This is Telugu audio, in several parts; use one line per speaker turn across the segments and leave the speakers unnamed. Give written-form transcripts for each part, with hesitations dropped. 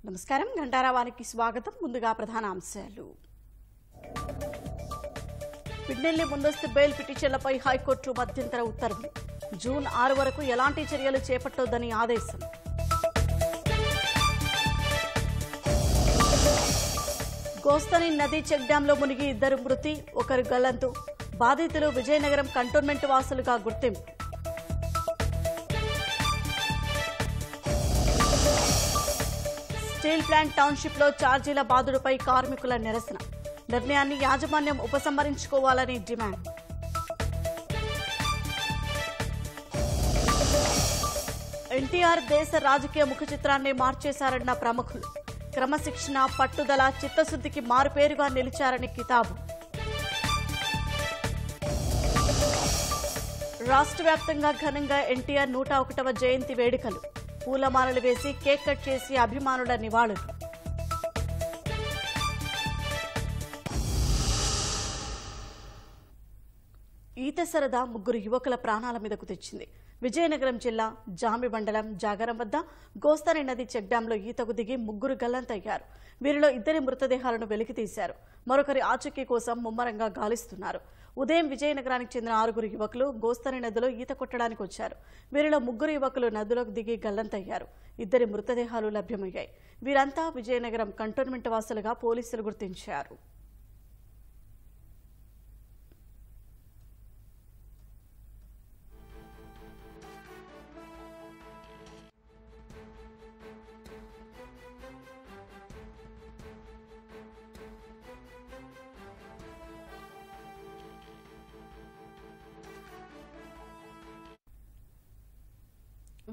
నమస్కారం గంటారావానికి స్వాగతం. ముందుగా ప్రధాన అంశాలు. పిన్నెల్లి ముందస్తు బెయిల్ పిటిషన్లపై హైకోర్టు మధ్యంతర ఉత్తర్వులు. జూన్ 6 వరకు ఎలాంటి చర్యలు చేపట్టొద్దని ఆదేశం. గోస్తని నది చెక్ డ్యాంలో మునిగి 2 మృతి, 1 గల్లంతు. బాధితులు విజయనగరం కంటోన్మెంట్ వాసులుగా గుర్తింపు. స్టీల్ ప్లాంట్ టౌన్షిప్ లో ఛార్జీల బాదుడుపై కార్మికుల నిరసన. నిర్ణయాన్ని యాజమాన్యం ఉపసంహరించుకోవాలని డిమాండ్. ఎన్టీఆర్ దేశ రాజకీయ ముఖ చిత్రాన్ని మార్చేశారన్న ప్రముఖులు. క్రమశిక్షణ, పట్టుదల, చిత్తశుద్ధికి మారుపేరుగా నిలిచారని కితాబు. రాష్ట్ర వ్యాప్తంగా ఘనంగా ఎన్టీఆర్ 101వ జయంతి వేడుకలు. పూలమాలలు వేసి కేక్ కట్ చేసి అభిమానుల నివాళులు. ఈత సరదా 3 యువకుల ప్రాణాల మీదకు తెచ్చింది. విజయనగరం జిల్లా జామి మండలం జాగరం వద్ద గోస్తని నది చెక్ డ్యాంలో ఈతకు దిగి 3 గల్లంతయ్యారు. వీరిలో 2 మృతదేహాలను వెలికితీశారు. మరొకరి ఆచూకీ కోసం ముమ్మరంగా గాలిస్తున్నారు. ఉదయం విజయనగరానికి చెందిన 6 యువకులు గోస్తని నదిలో ఈత కొట్టడానికి వచ్చారు. వీరిలో 3 యువకులు నదిలోకి దిగి గల్లంతయ్యారు. 2 మృతదేహాలు లభ్యమయ్యాయి. వీరంతా విజయనగరం కంటోన్మెంట్ వాసులుగా పోలీసులు గుర్తించారు.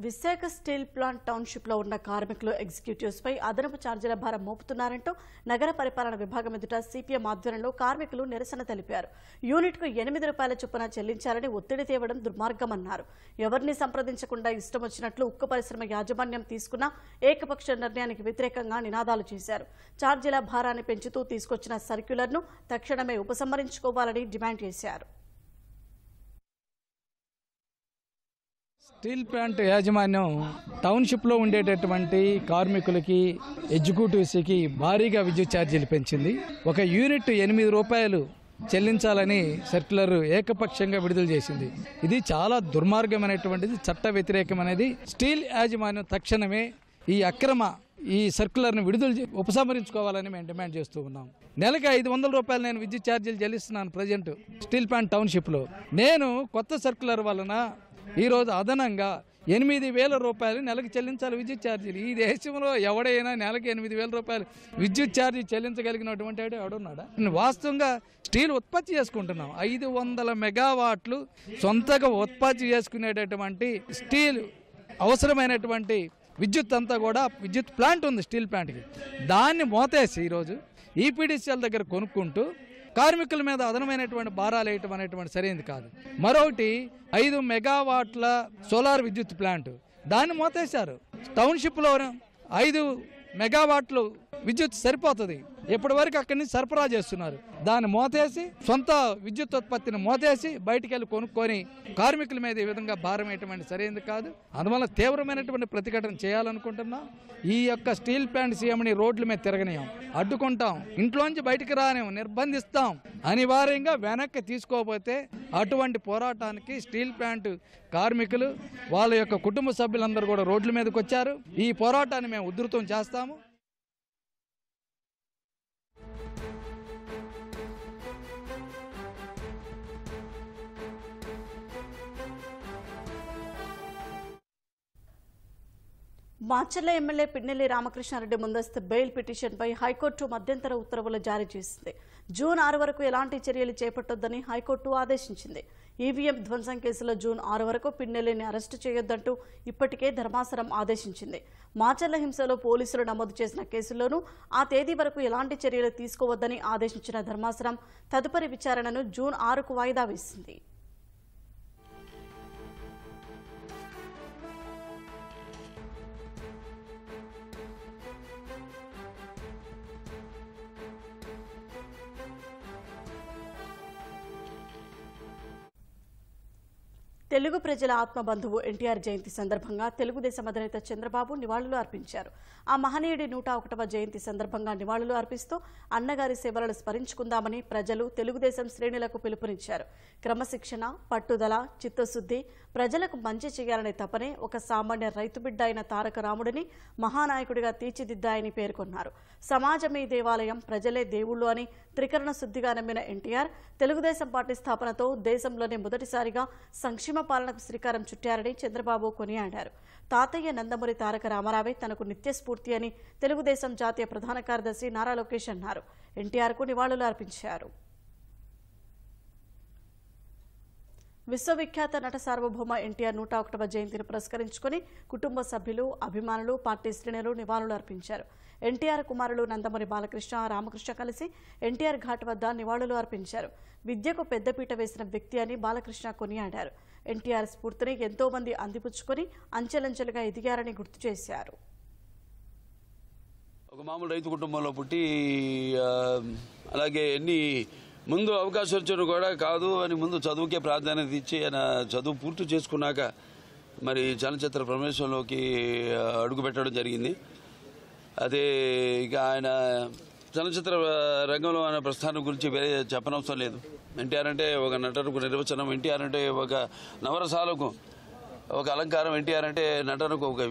విశాఖ స్టీల్ ప్లాంట్ టౌన్షిప్ లో ఉన్న కార్మికులు, ఎగ్జిక్యూటివ్స్ పై అదనపు ఛార్జీల భారం మోపుతున్నారంటూ నగర పరిపాలన విభాగం ఎదుట సిపిఎం ఆధ్వర్యంలో కార్మికులు నిరసన తెలిపారు. యూనిట్ కు 8 రూపాయల చొప్పున చెల్లించాలని ఒత్తిడి తేవడం దుర్మార్గమన్నారు. ఎవరిని సంప్రదించకుండా ఇష్టం వచ్చినట్లు ఉక్కు పరిశ్రమ యాజమాన్యం తీసుకున్న ఏకపక్ష నిర్ణయానికి వ్యతిరేకంగా నినాదాలు చేశారు. ఛార్జీల భారాన్ని పెంచుతూ తీసుకొచ్చిన సర్క్యులర్ను తక్షణమే ఉపసంహరించుకోవాలని డిమాండ్ చేశారు.
స్టీల్ ప్లాంట్ యాజమాన్యం టౌన్షిప్లో ఉండేటటువంటి కార్మికులకి, ఎగ్జిక్యూటివ్స్కి భారీగా విద్యుత్ ఛార్జీలు పెంచింది. ఒక యూనిట్ 8 రూపాయలు చెల్లించాలని సర్క్యులర్ ఏకపక్షంగా విడుదల చేసింది. ఇది చాలా దుర్మార్గమైనటువంటిది, చట్ట వ్యతిరేకమైనది. స్టీల్ యాజమాన్యం తక్షణమే ఈ సర్క్యులర్ను ఉపసంహరించుకోవాలని మేము డిమాండ్ చేస్తూ ఉన్నాం. నెలకి 500 రూపాయలు నేను విద్యుత్ ఛార్జీలు చెల్లిస్తున్నాను ప్రజెంట్ స్టీల్ ప్లాంట్ టౌన్షిప్లో. నేను కొత్త సర్క్యులర్ వలన ఈరోజు అదనంగా 8,000 రూపాయలు నెలకు చెల్లించాలి విద్యుత్ ఛార్జీలు. ఈ దేశంలో ఎవడైనా నెలకి 8,000 రూపాయలు విద్యుత్ ఛార్జీ చెల్లించగలిగినటువంటి ఎవడున్నాడా? వాస్తవంగా స్టీల్ ఉత్పత్తి చేసుకుంటున్నాం. 500 మెగావాట్లు సొంతగా ఉత్పత్తి చేసుకునేటటువంటి స్టీల్ అవసరమైనటువంటి విద్యుత్ అంతా కూడా విద్యుత్ ప్లాంట్ ఉంది స్టీల్ ప్లాంట్కి. దాన్ని మోతేసి ఈరోజు ఈపీడీసీఎల్ దగ్గర కొనుక్కుంటూ కార్మికుల మీద అదనమైనటువంటి భారాలు వేయటం అనేటువంటి సరైనది కాదు. మరొకటి 5 మెగావాట్ల సోలార్ విద్యుత్ ప్లాంట్, దాన్ని మోతేశారు. టౌన్షిప్లో 5 మెగావాట్లు విద్యుత్ సరిపోతుంది. ఇప్పటి వరకు అక్కడి నుంచి సరఫరా చేస్తున్నారు. దాన్ని మోతేసి సొంత విద్యుత్ ఉత్పత్తిని మోతేసి బయటికి వెళ్ళి కొనుక్కొని కార్మికుల మీద ఈ విధంగా భారం వేయటం సరైనది కాదు. అందువల్ల తీవ్రమైనటువంటి ప్రతిఘటన చేయాలనుకుంటున్నాం. ఈ యొక్క స్టీల్ ప్లాంట్ సీఎంని రోడ్ల మీద తిరగనీయం, అడ్డుకుంటాం, ఇంట్లోంచి బయటికి రానేం, నిర్బంధిస్తాం. అనివార్యంగా వెనక్కి తీసుకోకపోతే అటువంటి పోరాటానికి స్టీల్ ప్లాంట్ కార్మికులు, వాళ్ళ యొక్క కుటుంబ సభ్యులందరూ కూడా రోడ్ల మీదకి వచ్చారు. ఈ పోరాటాన్ని మేము ఉధృతం చేస్తాము.
మాచర్ల ఎమ్మెల్యే పిన్నెల్లి రామకృష్ణారెడ్డి ముందస్తు బెయిల్ పిటిషన్పై హైకోర్టు మధ్యంతర ఉత్తర్వులు జారీ చేసింది. జూన్ 6 వరకు ఎలాంటి చర్యలు చేపట్టొద్దని హైకోర్టు ఆదేశించింది. ఈవీఎం ధ్వంసం కేసులో జూన్ 6 వరకు పిన్నెల్లిని అరెస్టు చేయొద్దంటూ ఇప్పటికే ధర్మాసనం ఆదేశించింది. మాచర్ల హింసలో పోలీసులు నమోదు చేసిన కేసుల్లోనూ ఆ తేదీ వరకు ఎలాంటి చర్యలు తీసుకోవద్దని ఆదేశించిన ధర్మాసనం తదుపరి విచారణను జూన్ 6కు వాయిదా వేసింది. తెలుగు ప్రజల ఆత్మబంధువు ఎన్టీఆర్ జయంతి సందర్భంగా తెలుగుదేశం అధినేత చంద్రబాబు నివాళులు అర్పించారు. ఆ మహనీయుడి 101వ జయంతి సందర్భంగా నివాళులు అర్పిస్తూ అన్నగారి సేవలను స్మరించుకుందామని ప్రజలు తెలుగుదేశం శ్రేణులకు పిలుపునిచ్చారు. క్రమశిక్షణ, పట్టుదల, చిత్తశుద్ధి, ప్రజలకు మంచి చేయాలనే తపనే ఒక సామాన్య రైతు బిడ్డ అయిన తారక రాముడిని మహానాయకుడిగా తీర్చిదిద్దాయని పేర్కొన్నారు. సమాజమే దేవాలయం, ప్రజలే దేవుళ్ళు అని త్రికరణ శుద్ధిగా నమ్మిన ఎన్టీఆర్ తెలుగుదేశం పార్టీ స్థాపనతో దేశంలోనే మొదటిసారిగా సంక్షేమ పాలనకు శ్రీకారం చుట్టారని చంద్రబాబు కొనియాడారు. తాతయ్య నందమూరి తారక రామారావే తనకు నిత్య స్ఫూర్తి అని తెలుగుదేశం జాతీయ ప్రధాన కార్యదర్శి నారా లోకేష్ అన్నారు. ఎన్టీఆర్కు నివాళులు అర్పించారు. విశ్వవిఖ్యాత నట సార్వభౌమ ఎన్టీఆర్ 101వ జయంతిని పురస్కరించుకుని కుటుంబ సభ్యులు, అభిమానులు, పార్టీ శ్రేణులు నివాళులు అర్పించారు. ఎన్టీఆర్ కుమారులు నందమూరి బాలకృష్ణ, రామకృష్ణ కలిసి ఎన్టీఆర్ ఘాట్ వద్ద నివాళులు అర్పించారు. విద్యకు పెద్దపీట వేసిన వ్యక్తి అని బాలకృష్ణ కొనియాడారు. ఎన్టీఆర్ స్ఫూర్తిని ఎంతో మంది అందిపుచ్చుకొని అంచెలంచెలుగా ఎదిగారని గుర్తు చేశారు.
ఒక మామూలు రైతు కుటుంబంలో పుట్టి అలాగే ఎన్ని ముందు అవకాశం వచ్చాను కూడా కాదు అని ముందు చదువుకే ప్రాధాన్యత ఇచ్చి ఆయన చదువు పూర్తి చేసుకున్నాక మరి చలనచిత్ర ప్రవేశంలోకి అడుగు పెట్టడం జరిగింది. అదే ఇక ఆయన చలనచిత్ర రంగంలో ఆయన ప్రస్థానం గురించి వేరే చెప్పనవసరం లేదు. ఎన్టీఆర్ అంటే ఒక నటనకు నిర్వచనం, ఎన్టీఆర్ అంటే ఒక నవరసాలకు ఒక అలంకారం, ఎన్టీఆర్ అంటే నటనకు ఒక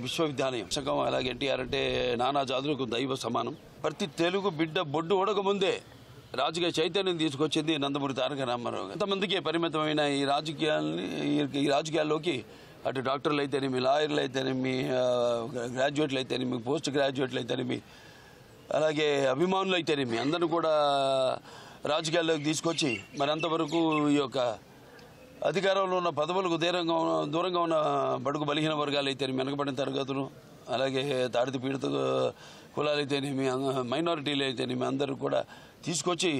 విశ్వవిద్యాలయం. అలాగే ఎన్టీఆర్ అంటే నానా జాతులకు దైవ సమానం. ప్రతి తెలుగు బిడ్డ బొడ్డు ఓడక ముందే రాజకీయ చైతన్యం తీసుకొచ్చింది నందమూరి తారక రామారావు. ఎంతమందికి పరిమితమైన ఈ రాజకీయాల్లోకి అటు డాక్టర్లు అయితేనేమి, లాయర్లు అయితేనేమి, గ్రాడ్యుయేట్లు అయితేనేమి, పోస్ట్ గ్రాడ్యుయేట్లు అయితేనేమి, అలాగే అభిమానులు అయితేనేమి అందరూ కూడా రాజకీయాల్లోకి తీసుకొచ్చి మరి అంతవరకు ఈ యొక్క అధికారంలో ఉన్న పదవులకు దూరంగా ఉన్న బడుగు బలహీన వర్గాలు అయితేనేమి, వెనకబడిన తరగతులు, అలాగే తాడిత పీడిత కులాలు అయితేనేమి, మైనారిటీలు అయితేనేమి అందరూ కూడా తీసుకొచ్చి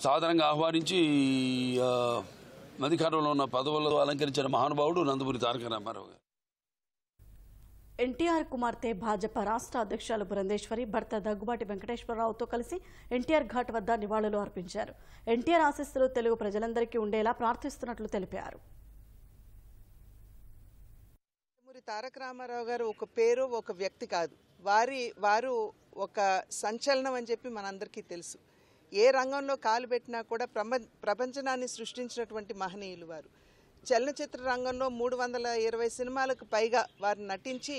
సాధారణంగా ఆహ్వానించి అధికారంలో ఉన్న పదవులను అలంకరించిన మహానుభావుడు నందమూరి తారక రామారావు.
ఎన్టీఆర్ కుమార్తె భాజపా రాష్ట్ర అధ్యక్షులు బృందేశ్వరి భర్త దగ్గుబాటి వెంకటేశ్వరరావుతో కలిసి ఎన్టీఆర్ ఘాట్ వద్ద నివాళులు అర్పించారు. ఎన్టీఆర్ ఆశీస్సులు తెలుగు ప్రజలందరికీ ఉండేలా ప్రార్థిస్తున్నట్లు తెలిపారు.
తారక రామారావు గారు ఒక పేరు, ఒక వ్యక్తి కాదు. వారు ఒక సంచలనం అని చెప్పి మనందరికీ తెలుసు. ఏ రంగంలో కాలు పెట్టినా కూడా ప్రపంచనాన్ని సృష్టించినటువంటి మహనీయులు వారు. చలనచిత్ర రంగంలో 320 సినిమాలకు పైగా వారు నటించి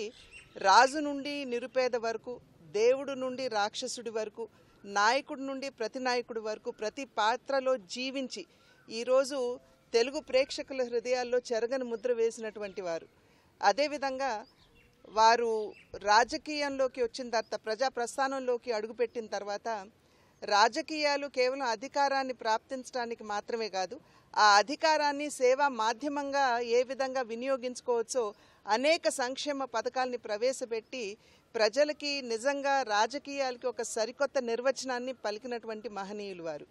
రాజు నుండి నిరుపేద వరకు, దేవుడు నుండి రాక్షసుడి వరకు, నాయకుడి నుండి ప్రతి నాయకుడి వరకు ప్రతి పాత్రలో జీవించి ఈరోజు తెలుగు ప్రేక్షకుల హృదయాల్లో చెరగని ముద్ర వేసినటువంటి వారు. అదేవిధంగా వారు రాజకీయంలోకి వచ్చిన తర్వాత, ప్రజా ప్రస్థానంలోకి అడుగుపెట్టిన తర్వాత రాజకీయాలు కేవలం అధికారాన్ని ప్రాప్తించడానికి మాత్రమే కాదు, ఆ అధికారాన్ని సేవా మాధ్యమంగా ఏ విధంగా వినియోగించుకోవచ్చో అనేక సంక్షేమ పథకాలని ప్రవేశపెట్టి ప్రజలకి నిజంగా రాజకీయాలకి ఒక సరికొత్త నిర్వచనాన్ని పలికినటువంటి మహనీయులు వారు.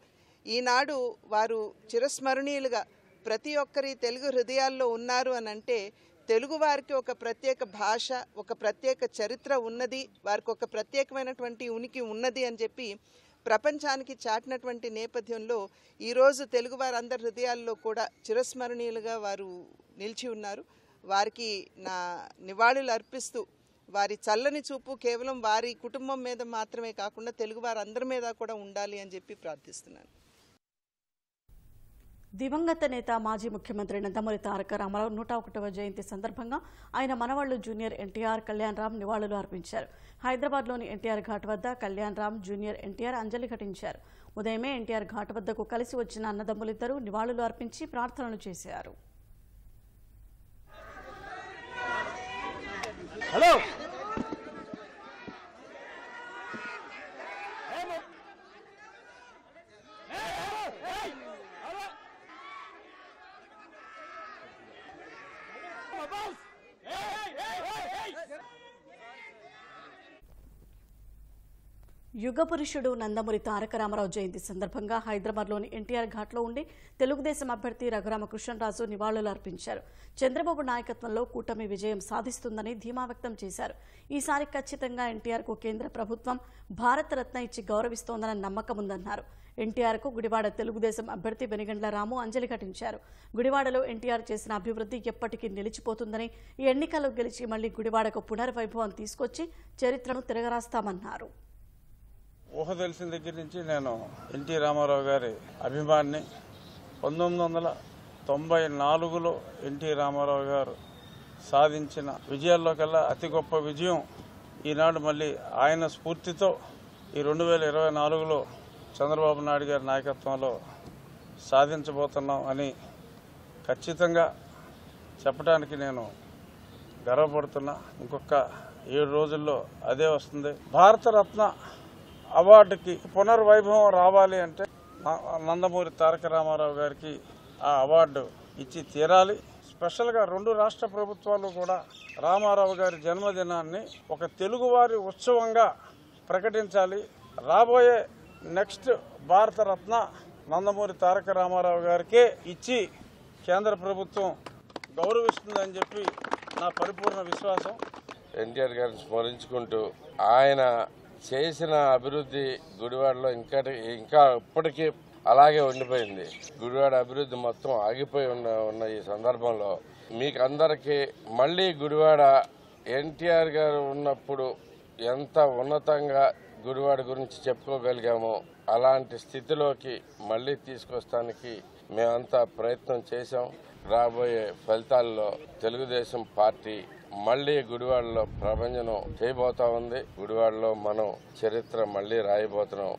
ఈనాడు వారు చిరస్మరణీయులుగా ప్రతి ఒక్కరి తెలుగు హృదయాల్లో ఉన్నారు అని అంటే తెలుగు వారికి ఒక ప్రత్యేక భాష, ఒక ప్రత్యేక చరిత్ర ఉన్నది, వారికి ఒక ప్రత్యేకమైనటువంటి ఉనికి ఉన్నది అని చెప్పి ప్రపంచానికి చాటినటువంటి నేపథ్యంలో ఈరోజు తెలుగు వారందరి హృదయాల్లో కూడా చిరస్మరణీయులుగా వారు నిలిచి ఉన్నారు. వారికి నా నివాళులు అర్పిస్తూ వారి చల్లని చూపు కేవలం వారి కుటుంబం మీద మాత్రమే కాకుండా తెలుగు వారందరి మీద కూడా ఉండాలి అని చెప్పి ప్రార్థిస్తున్నాను.
దివంగత నేత మాజీ ముఖ్యమంత్రి నందమూరి తారక రామారావు 101వ జయంతి సందర్భంగా ఆయన మనవళ్లు జూనియర్ ఎన్టీఆర్, కళ్యాణ్ రామ్ నివాళులు అర్పించారు. హైదరాబాద్లోని ఎన్టీఆర్ ఘాట్ వద్ద కళ్యాణ్ రామ్, జూనియర్ ఎన్టీఆర్ అంజలి ఘటించారు. ఉదయమే ఎన్టీఆర్ ఘాట్ వద్దకు కలిసి వచ్చిన అన్నదమ్ములిద్దరూ నివాళులు అర్పించి ప్రార్థనలు చేశారు. యుగ పురుషుడు నందమూరి తారక రామారావు జయంతి సందర్భంగా హైదరాబాద్లోని ఎన్టీఆర్ ఘాట్లో ఉండి తెలుగుదేశం అభ్యర్థి రఘురామకృష్ణరాజు నివాళులు అర్పించారు. చంద్రబాబు నాయకత్వంలో కూటమి విజయం సాధిస్తుందని ధీమా వ్యక్తం చేశారు. ఈసారి ఖచ్చితంగా ఎన్టీఆర్కు కేంద్ర ప్రభుత్వం భారతరత్న ఇచ్చి గౌరవిస్తోందన్న నమ్మకం ఉందన్నారు. ఎన్టీఆర్కు గుడివాడ తెలుగుదేశం అభ్యర్థి వెనిగండ్ల రాము అంజలి ఘటించారు. గుడివాడలో ఎన్టీఆర్ చేసిన అభివృద్ధి ఎప్పటికీ నిలిచిపోతుందని, ఈ ఎన్నికల్లో గెలిచి మళ్లీ గుడివాడకు పునర్వైభవం తీసుకొచ్చి చరిత్రను తిరగరాస్తామన్నారు.
ఊహ తెలిసిన దగ్గర నుంచి నేను ఎన్టీ రామారావు గారి అభిమాని. 1994లో ఎన్టీ రామారావు గారు సాధించిన విజయాల్లోకల్లా అతి గొప్ప విజయం ఈనాడు మళ్ళీ ఆయన స్ఫూర్తితో ఈ 2024లో చంద్రబాబు నాయుడు గారి నాయకత్వంలో సాధించబోతున్నాం అని ఖచ్చితంగా చెప్పడానికి నేను గర్వపడుతున్నా. ఇంకొక 7 రోజుల్లో అదే వస్తుంది. భారతరత్న అవార్డుకి పునర్వైభవం రావాలి అంటే నందమూరి తారక రామారావు గారికి ఆ అవార్డు ఇచ్చి తీరాలి. స్పెషల్గా 2 రాష్ట్ర ప్రభుత్వాలు కూడా రామారావు గారి జన్మదినాన్ని ఒక తెలుగువారి ఉత్సవంగా ప్రకటించాలి. రాబోయే నెక్స్ట్ భారతరత్న నందమూరి తారక రామారావు గారికే ఇచ్చి కేంద్ర ప్రభుత్వం గౌరవిస్తుందని చెప్పి నా పరిపూర్ణ విశ్వాసం.
ఎన్టీఆర్ గారిని స్మరించుకుంటూ ఆయన చేసిన అభివృద్ధి గుడివాడలో ఇంకా ఇప్పటికీ అలాగే ఉండిపోయింది. గుడివాడ అభివృద్ధి మొత్తం ఆగిపోయి ఉన్న ఈ సందర్భంలో మీకు అందరికీ మళ్ళీ గుడివాడ ఎన్టీఆర్ గారు ఉన్నప్పుడు ఎంత ఉన్నతంగా గుడివాడ గురించి చెప్పుకోగలిగామో అలాంటి స్థితిలోకి మళ్ళీ తీసుకొస్తానికి మేమంతా ప్రయత్నం చేశాం. రాబోయే ఫలితాల్లో తెలుగుదేశం పార్టీ మళ్లీ గుడివాడలో ప్రభంజనం చేయబోతా ఉంది. గుడివాడలో మనం చరిత్ర మళ్లీ రాయబోతున్నాం.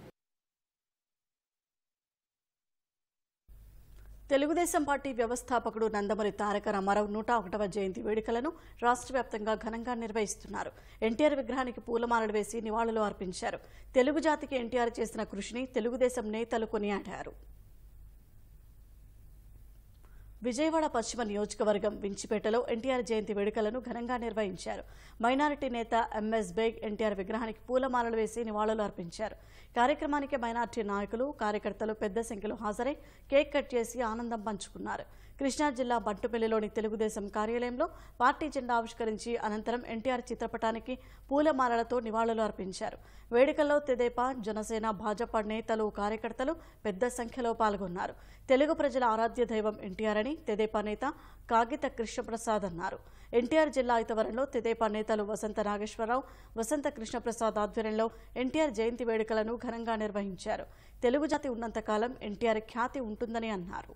తెలుగుదేశం పార్టీ వ్యవస్థాపకుడు నందమూరి తారక రామారావు 101వ జయంతి వేడుకలను రాష్ట్ర వ్యాప్తంగా ఘనంగా నిర్వహిస్తున్నారు. ఎన్టీఆర్ విగ్రహానికి పూలమాలలు వేసి నివాళులు అర్పించారు. తెలుగు జాతికి ఎన్టీఆర్ చేసిన కృషిని తెలుగుదేశం నేతలు కొనియాడారు. విజయవాడ పశ్చిమ నియోజకవర్గం వించిపేటలో ఎన్టీఆర్ జయంతి వేడుకలను ఘనంగా నిర్వహించారు. మైనారిటీ నేత ఎంఎస్ బేగ్ ఎన్టీఆర్ విగ్రహానికి పూలమాలలు వేసి నివాళులు అర్పించారు. కార్యక్రమానికి మైనారిటీ నాయకులు, కార్యకర్తలు పెద్ద సంఖ్యలో హాజరై కేక్ కట్ చేసి ఆనందం పంచుకున్నారు. కృష్ణా జిల్లా బంటుపల్లిలోని తెలుగుదేశం కార్యాలయంలో పార్టీ జెండా ఆవిష్కరించి అనంతరం ఎన్టీఆర్ చిత్రపటానికి పూలమాలలతో నివాళులు అర్పించారు. వేడుకల్లో తెదేపా, జనసేన, భాజపా నేతలు, కార్యకర్తలు పెద్ద సంఖ్యలో పాల్గొన్నారు. తెలుగు ప్రజల ఆరాధ్య దైవం ఎన్టీఆర్ అని తెదేపా నేత కాగిత కృష్ణప్రసాద్ అన్నారు. ఎన్టీఆర్ జిల్లా ఐతవరంలో తెదేపా నేతలు వసంత నాగేశ్వరరావు, వసంత కృష్ణప్రసాద్ ఆధ్వర్యంలో ఎన్టీఆర్ జయంతి వేడుకలను ఘనంగా నిర్వహించారు. తెలుగు జాతి ఉన్నంతకాలం ఎన్టీఆర్ ఖ్యాతి ఉంటుందని అన్నారు.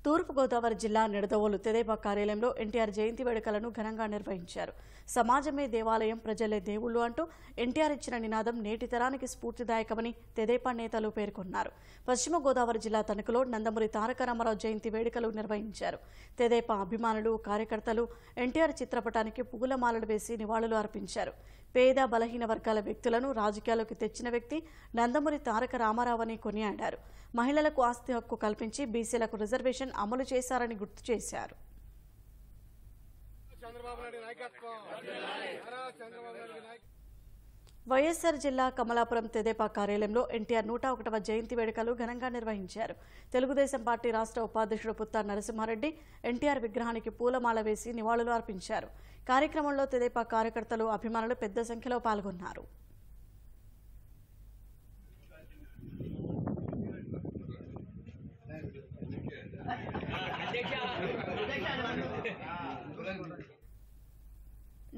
తూర్పుగోదావరి జిల్లా నిడదవోలు తెదేపా కార్యాలయంలో ఎన్టీఆర్ జయంతి వేడుకలను ఘనంగా నిర్వహించారు. సమాజమే దేవాలయం, ప్రజలే దేవుళ్లు అంటూ ఎన్టీఆర్ ఇచ్చిన నినాదం నేటి తరానికి స్ఫూర్తిదాయకమని తెదేపా నేతలు పేర్కొన్నారు. పశ్చిమ గోదావరి జిల్లా తణుకులో నందమూరి తారక రామారావు జయంతి వేడుకలు నిర్వహించారు. తెదేపా అభిమానులు, కార్యకర్తలు ఎన్టీఆర్ చిత్రపటానికి పూలమాలలు వేసి నివాళులు అర్పించారు. పేద, బలహీన వర్గాల వ్యక్తులను రాజకీయాల్లోకి తెచ్చిన వ్యక్తి నందమూరి తారక రామారావు అని కొనియాడారు. మహిళలకు ఆస్తి హక్కు కల్పించి బీసీలకు రిజర్వేషన్ అమలు చేశారని గుర్తు చేశారు. వైఎస్ఆర్ జిల్లా కమలాపురం తెదేపా కార్యాలయంలో ఎన్టీఆర్ 101వ జయంతి వేడుకలు ఘనంగా నిర్వహించారు. తెలుగుదేశం పార్టీ రాష్ట్ర ఉపాధ్యక్షుడు పుత్తా నరసింహారెడ్డి ఎన్టీఆర్ విగ్రహానికి పూలమాల వేసి నివాళులు అర్పించారు. కార్యక్రమంలో తెదేపా కార్యకర్తలు, అభిమానులు పెద్ద సంఖ్యలో పాల్గొన్నారు.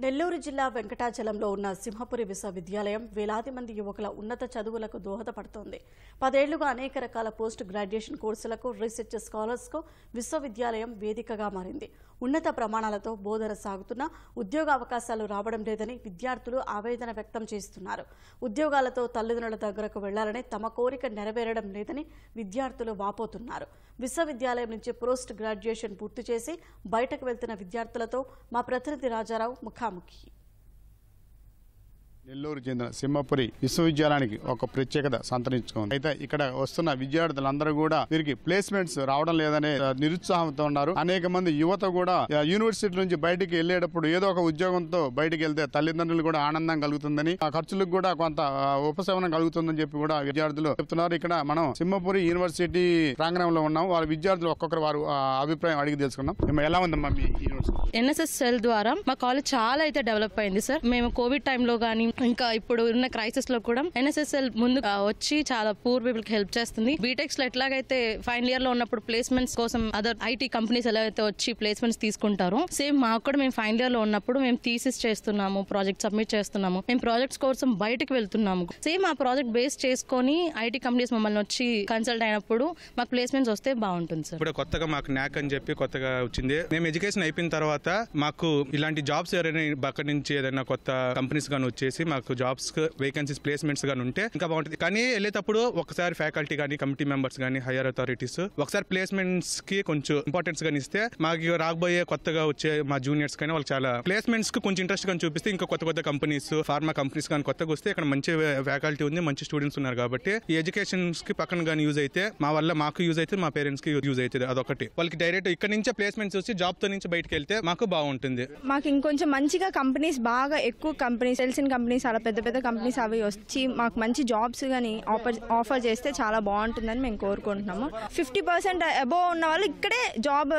నెల్లూరు జిల్లా వెంకటాచలంలో ఉన్న సింహపురి విశ్వవిద్యాలయం వేలాది మంది యువకుల ఉన్నత చదువులకు దోహదపడుతోంది. 10 ఏళ్లుగా అనేక రకాల పోస్ట్ గ్రాడ్యుయేషన్ కోర్సులకు, రీసెర్చ్ స్కాలర్స్కు విశ్వవిద్యాలయం వేదికగా మారింది. ఉన్నత ప్రమాణాలతో బోధన సాగుతున్నా ఉద్యోగ అవకాశాలు రావడం లేదని విద్యార్థులు ఆవేదన వ్యక్తం చేస్తున్నారు. ఉద్యోగాలతో తల్లిదండ్రుల దగ్గరకు వెళ్లాలని తమ కోరిక నెరవేరడం లేదని విద్యార్థులు వాపోతున్నారు. విశ్వవిద్యాలయం నుంచి పోస్ట్ గ్రాడ్యుయేషన్ పూర్తి చేసి బయటకు వెళ్తున్న విద్యార్థులతో మా ప్రతినిధి రాజారావు ముఖాముఖి.
నెల్లూరు చెందిన సింహపురి విశ్వవిద్యాలయానికి ఒక ప్రత్యేకత సంతరించుకుంది. అయితే ఇక్కడ వస్తున్న విద్యార్థులందరూ కూడా వీరికి ప్లేస్మెంట్స్ రావడం లేదనే నిరుత్సాహంతో ఉన్నారు. అనేక మంది యువత కూడా యూనివర్సిటీ నుంచి బయటికి వెళ్లేటప్పుడు ఏదో ఒక ఉద్యోగంతో బయటికి వెళ్తే తల్లిదండ్రులు కూడా ఆనందం కలుగుతుందని, ఆ ఖర్చులకు కూడా కొంత ఉపశమనం కలుగుతుందని చెప్పి కూడా విద్యార్థులు చెప్తున్నారు. ఇక్కడ మనం సింహపురి యూనివర్సిటీ ప్రాంగణంలో ఉన్నాం. వారి విద్యార్థులు ఒక్కొక్కరు వారు అభిప్రాయం అడిగి తెలుసుకున్నాం. ఎలా ఉందమ్మా మీ యూనివర్సిటీ?
ఎన్ఎస్ఎస్ సెల్ ద్వారా మా కాలేజ్ చాలా అయితే డెవలప్ అయింది సార్. మేము కోవిడ్ టైంలో కానీ ఇంకా ఇప్పుడు ఉన్న క్రైసిస్ లో కూడా ఎన్ఎస్ఎస్ఎల్ ముందు వచ్చి చాలా పూర్ పీపుల్ కి హెల్ప్ చేస్తుంది. బీటెక్స్ లో ఎట్లాగైతే ఫైనల్ ఇయర్ లో ఉన్నప్పుడు ప్లేస్మెంట్స్ కోసం అదర్ ఐటీ కంపెనీస్ ఎలా అయితే వచ్చి ప్లేస్మెంట్స్ తీసుకుంటారో సేమ్ మాకు కూడా మేము ఫైనల్ ఇయర్ లో ఉన్నప్పుడు మేము థీసిస్ చేస్తున్నాము, ప్రాజెక్ట్ సబ్మిట్ చేస్తున్నాము, మేము ప్రాజెక్ట్స్ కోసం బయటకు వెళ్తున్నాము. సేమ్ ఆ ప్రాజెక్ట్ బేస్ చేసుకొని ఐటీ కంపెనీస్ మమ్మల్ని వచ్చి కన్సల్ట్ అయినప్పుడు మాకు ప్లేస్మెంట్స్ వస్తే బాగుంటుంది సార్.
ఇప్పుడు కొత్తగా మాకు న్యాక్ అని చెప్పి కొత్తగా వచ్చింది. మేము ఎడ్యుకేషన్ అయిపోయిన తర్వాత మాకు ఇలాంటి జాబ్స్ ఎవరైనా అక్కడి నుంచి ఏదైనా కొత్త కంపెనీస్ గానీ వచ్చేసి మాకు జాబ్స్ వేకెన్సీస్ ప్లేస్మెంట్స్ గానీ ఉంటే ఇంకా బాగుంటుంది. కానీ వెళ్ళేటప్పుడు ఒకసారి ఫ్యాకల్టీ గానీ కమిటీ మెంబర్స్ గానీ హైయర్ అథారిటీస్ ఒకసారి ప్లేస్మెంట్స్ కి కొంచెం ఇంపార్టెన్స్ గానీ ఇస్తే మాకు రాబోయే కొత్తగా వచ్చే మా జూనియర్స్ కానీ వాళ్ళు చాలా ప్లేస్మెంట్స్ కి కొంచెం ఇంట్రెస్ట్ గానీ చూపిస్తే ఇంకా కొత్త కొత్త కంపెనీస్ ఫార్మా కంపెనీస్ కానీ కొత్తగా వస్తే ఇక్కడ మంచి ఫ్యాకల్టీ ఉంది, మంచి స్టూడెంట్స్ ఉన్నారు కాబట్టి ఈ ఎడ్యుకేషన్స్ కి పక్కన గానీ యూజ్ అయితే మా వల్ల మాకు యూజ్ అయితే మా పేరెంట్స్ కి యూజ్ అవుతుంది. అదొకటి వాళ్ళకి డైరెక్ట్ ఇక్కడ నుంచే ప్లేస్మెంట్స్ వచ్చి జాబ్ తో నుంచి బయటకు వెళ్తే మాకు బాగుంటుంది.
మాకు ఇంకొంచెం మంచిగా కంపెనీస్ బాగా ఎక్కువ కంపెనీస్ తెలిసిన కంపెనీస్ అలా పెద్ద పెద్ద కంపెనీస్ అవి వచ్చి మాకు మంచి జాబ్స్ కానీ ఆఫర్ చేస్తే చాలా బాగుంటుందని మేము కోరుకుంటున్నాము. 50% అబోవ్ ఉన్న వాళ్ళు ఇక్కడే జాబ్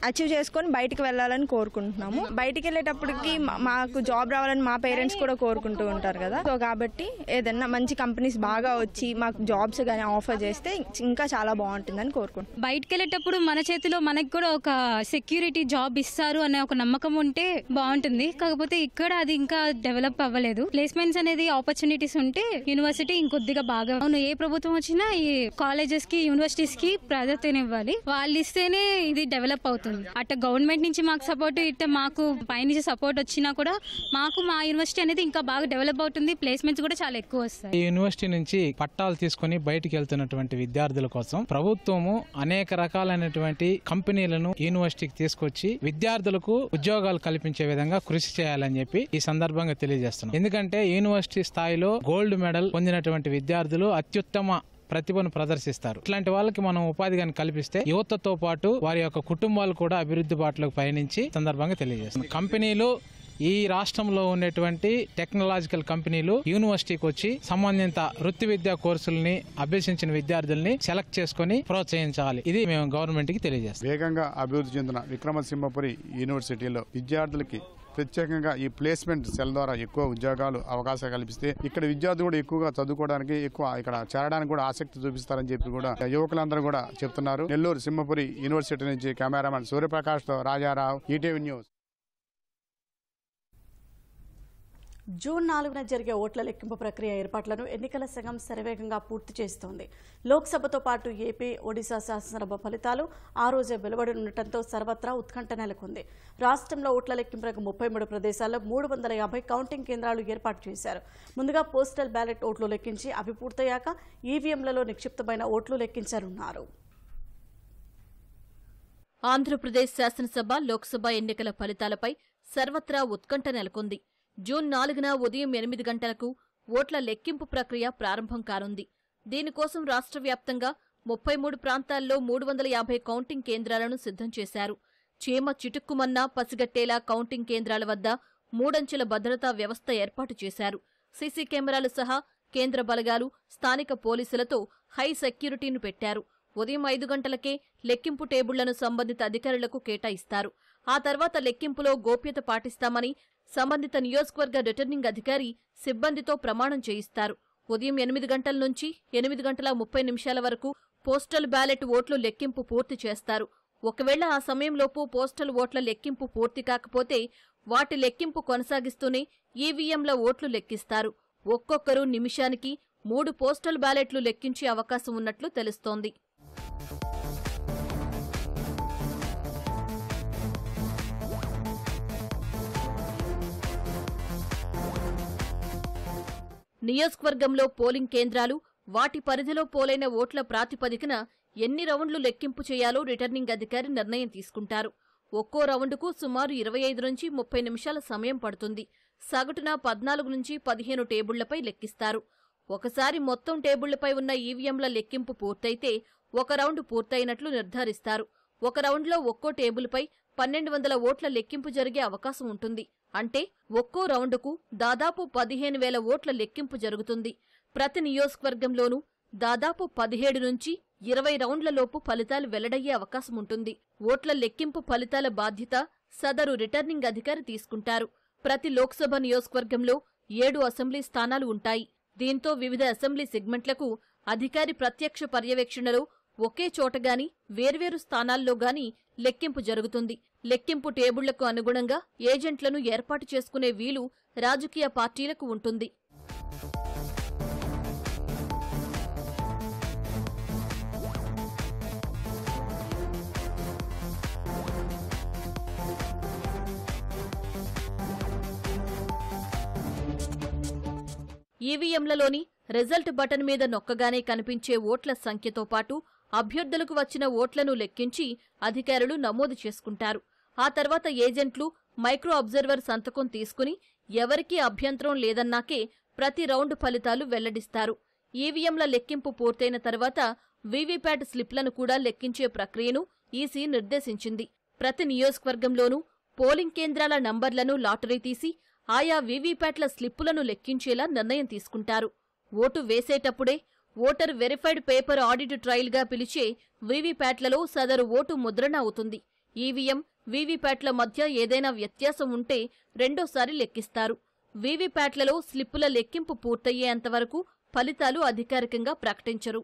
అచీవ్ చేసుకొని బయటికి వెళ్ళాలని కోరుకుంటున్నాము. బయటికి వెళ్ళేటప్పటికి మాకు జాబ్ రావాలని మా పేరెంట్స్ కూడా కోరుకుంటూ ఉంటారు కదా. సో కాబట్టి ఏదన్నా మంచి కంపెనీస్ బాగా వచ్చి మాకు జాబ్స్ కానీ ఆఫర్ చేస్తే ఇంకా చాలా బాగుంటుందని కోరుకుంటున్నాం.
బయటికి వెళ్ళేటప్పుడు మన చేతిలో మనకు కూడా ఒక సెక్యూరిటీ జాబ్ ఇస్తారు అనే ఒక నమ్మకం ఉంటే బాగుంటుంది. కాకపోతే ఇక్కడ అది ఇంకా డెవలప్ అవ్వలేదు. ప్లేస్మెంట్స్ అనేది ఆపర్చునిటీస్ ఉంటే యూనివర్సిటీ ఇంకొద్దిగా బాగా ఏ ప్రభుత్వం వచ్చినా ఈ కాలేజెస్ కి యూనివర్సిటీస్ కి ప్రాధాన్యతనివ్వాలి. వాళ్ళు ఇస్తేనే ఇది డెవలప్ అవుతుంది. అట్ట గవర్నమెంట్ నుంచి మాకు సపోర్ట్ ఇట్ట మాకు పైనుంచి సపోర్ట్ వచ్చినా కూడా మాకు మా యూనివర్సిటీ అనేది ఇంకా బాగా డెవలప్ అవుతుంది. ప్లేస్మెంట్స్ కూడా చాలా ఎక్కువ వస్తాయి.
ఈ యూనివర్సిటీ నుంచి పట్టాలు తీసుకుని బయటికి వెళ్తున్నటువంటి విద్యార్థుల కోసం ప్రభుత్వము అనేక రకాలైనటువంటి కంపెనీలను యూనివర్సిటీకి తీసుకొచ్చి విద్యార్థులకు ఉద్యోగాలు కల్పించే విధంగా కృషి చేయాలని చెప్పి ఈ సందర్భంగా తెలియజేస్తున్నాం. ఎందుకంటే యూనివర్సిటీ స్థాయిలో గోల్డ్ మెడల్ పొందినటువంటి విద్యార్థులు అత్యుత్తమ ప్రతిభను ప్రదర్శిస్తారు. ఇట్లాంటి వాళ్ళకి మనం ఉపాధి గాని కల్పిస్తే యువతతో పాటు వారి యొక్క కుటుంబాలు కూడా అభివృద్ధి బాటలోకి పయనించి సందర్భంగా తెలియజేస్తున్నాం. కంపెనీలు ఈ రాష్ట్రంలో ఉన్నటువంటి టెక్నాలజికల్ కంపెనీలు యూనివర్సిటీకి వచ్చి సంబంధిత వృత్తి విద్యా కోర్సుల్ని అభ్యసించిన విద్యార్థుల్ని సెలెక్ట్ చేసుకుని ప్రోత్సహించాలి. ఇది మేము గవర్నమెంట్ కి తెలియజేస్తాం.
వేగంగా అభివృద్ధి చెందిన విక్రమసింహపురి యూనివర్సిటీలో విద్యార్థులకి ప్రత్యేకంగా ఈ ప్లేస్మెంట్ సెల్ ద్వారా ఎక్కువ ఉద్యోగాలు అవకాశాలు కల్పిస్తే ఇక్కడ విద్యార్థులు కూడా ఎక్కువగా చదువుకోవడానికి ఇక్కడ చేరడానికి కూడా ఆసక్తి చూపిస్తారని చెప్పి కూడా యువకులందరూ కూడా చెప్తున్నారు. నెల్లూరు సింహపురి యూనివర్సిటీ నుంచి కెమెరామెన్ సూర్యప్రకాష్ తో రాజారావు, ఈటీవీ న్యూస్.
జూన్ 4న జరిగే ఓట్ల లెక్కింపు ప్రక్రియ ఏర్పాట్లను ఎన్నికల సంఘం శరవేగంగా పూర్తి చేస్తోంది. లోక్సభతో పాటు ఏపీ, ఒడిశా శాసనసభ ఫలితాలు ఆ రోజే వెలువడనుండటంతో సర్వత్రా ఉత్కంఠ నెలకొంది. రాష్ట్రంలో ఓట్ల లెక్కింపులకు 33 ప్రదేశాల్లో 350 కౌంటింగ్ కేంద్రాలు ఏర్పాటు చేశారు. ముందుగా పోస్టల్ బ్యాలెట్ ఓట్లు లెక్కించి అవి పూర్తయ్యాక ఈవీఎంలలో నిక్షిప్తమైన ఓట్లు లెక్కించనున్నారు.
ఆంధ్రప్రదేశ్ శాసనసభ, లోక్సభ ఎన్నికల ఫలితాలపై సర్వత్రా ఉత్కంఠ నెలకొంది. జూన్ 4న ఉదయం 8 గంటలకు ఓట్ల లెక్కింపు ప్రక్రియ ప్రారంభం కానుంది. దీనికోసం రాష్ట్ర వ్యాప్తంగా 33 ప్రాంతాల్లో 350 కౌంటింగ్ కేంద్రాలను సిద్ధం చేశారు. చీమ చిటుక్కుమన్నా పసిగట్టేలా కౌంటింగ్ కేంద్రాల వద్ద 3 అంచెల భద్రతా వ్యవస్థ ఏర్పాటు చేశారు. సీసీ కెమెరాలు సహా కేంద్ర బలగాలు, స్థానిక పోలీసులతో హై సెక్యూరిటీని పెట్టారు. ఉదయం 5 గంటలకే లెక్కింపు టేబుళ్లను సంబంధిత అధికారులకు కేటాయిస్తారు. ఆ తర్వాత లెక్కింపులో గోప్యత పాటిస్తామని సంబంధిత నియోజకవర్గ రిటర్నింగ్ అధికారి సిబ్బందితో ప్రమాణం చేయిస్తారు. ఉదయం 8 గంటల నుంచి 8:30 వరకు పోస్టల్ బ్యాలెట్ ఓట్లు లెక్కింపు పూర్తి చేస్తారు. ఒకవేళ ఆ సమయంలోపు పోస్టల్ ఓట్ల లెక్కింపు పూర్తి కాకపోతే వాటి లెక్కింపు కొనసాగిస్తూనే ఈవీఎంల ఓట్లు లెక్కిస్తారు. ఒక్కొక్కరు నిమిషానికి 3 పోస్టల్ బ్యాలెట్లు లెక్కించే అవకాశం ఉన్నట్లు తెలుస్తోంది. నియోజకవర్గంలో పోలింగ్ కేంద్రాలు, వాటి పరిధిలో పోలైన ఓట్ల ప్రాతిపదికన ఎన్ని రౌండ్లు లెక్కింపు చేయాలో రిటర్నింగ్ అధికారి నిర్ణయం తీసుకుంటారు. ఒక్కో రౌండుకు సుమారు 25 నుంచి 30 నిమిషాల సమయం పడుతుంది. సగటున 14 నుంచి 15 టేబుళ్లపై లెక్కిస్తారు. ఒకసారి మొత్తం టేబుళ్లపై ఉన్న ఈవీఎంల లెక్కింపు పూర్తయితే ఒక రౌండ్ పూర్తయినట్లు నిర్ధారిస్తారు. ఒక రౌండ్లో ఒక్కో టేబుల్పై 1200 ఓట్ల లెక్కింపు జరిగే అవకాశం ఉంటుంది. అంటే ఒక్కో రౌండుకు దాదాపు 15,000 ఓట్ల లెక్కింపు జరుగుతుంది. ప్రతి నియోజకవర్గంలోనూ దాదాపు 17 నుంచి 20 రౌండ్లలోపు ఫలితాలు వెల్లడయ్యే అవకాశం ఉంటుంది. ఓట్ల లెక్కింపు ఫలితాల బాధ్యత సదరు రిటర్నింగ్ అధికారి తీసుకుంటారు. ప్రతి లోక్సభ నియోజకవర్గంలో 7 అసెంబ్లీ స్థానాలు ఉంటాయి. దీంతో వివిధ అసెంబ్లీ సెగ్మెంట్లకు అధికారి ప్రత్యక్ష పర్యవేక్షణలో ఒకే చోటగాని వేర్వేరు స్థానాల్లో గాని లెక్కింపు జరుగుతుంది. లెక్కింపు టేబుళ్లకు అనుగుణంగా ఏజెంట్లను ఏర్పాటు చేసుకునే వీలు రాజకీయ పార్టీలకు ఉంటుంది. ఈవీఎంలలోని రిజల్ట్ బటన్ మీద నొక్కగానే కనిపించే ఓట్ల సంఖ్యతో పాటు అభ్యర్థులకు వచ్చిన ఓట్లను లెక్కించి అధికారులు నమోదు చేసుకుంటారు. ఆ తర్వాత ఏజెంట్లు మైక్రో అబ్జర్వర్ సంతకం తీసుకుని ఎవరికీ అభ్యంతరం లేదన్నాకే ప్రతి రౌండ్ ఫలితాలు వెల్లడిస్తారు. ఈవీఎంల లెక్కింపు పూర్తయిన తర్వాత వీవీప్యాట్ స్లిప్లను కూడా లెక్కించే ప్రక్రియను ఈసీ నిర్దేశించింది. ప్రతి నియోజకవర్గంలోనూ పోలింగ్ కేంద్రాల నంబర్లను లాటరీ తీసి ఆయా వీవీప్యాట్ల స్లిప్పులను లెక్కించేలా నిర్ణయం తీసుకుంటారు. ఓటు వేసేటప్పుడే ఓటర్ వెరిఫైడ్ పేపర్ ఆడిట్ ట్రయల్గా పిలిచే వీవీప్యాట్లలో సదరు ఓటు ముద్రణ అవుతుంది. ఈవీఎం, వీవీప్యాట్ల మధ్య ఏదైనా వ్యత్యాసం ఉంటే రెండోసారి లెక్కిస్తారు. వీవీప్యాట్లలో స్లిప్పుల లెక్కింపు పూర్తయ్యేంతవరకు ఫలితాలు అధికారికంగా ప్రకటించరు.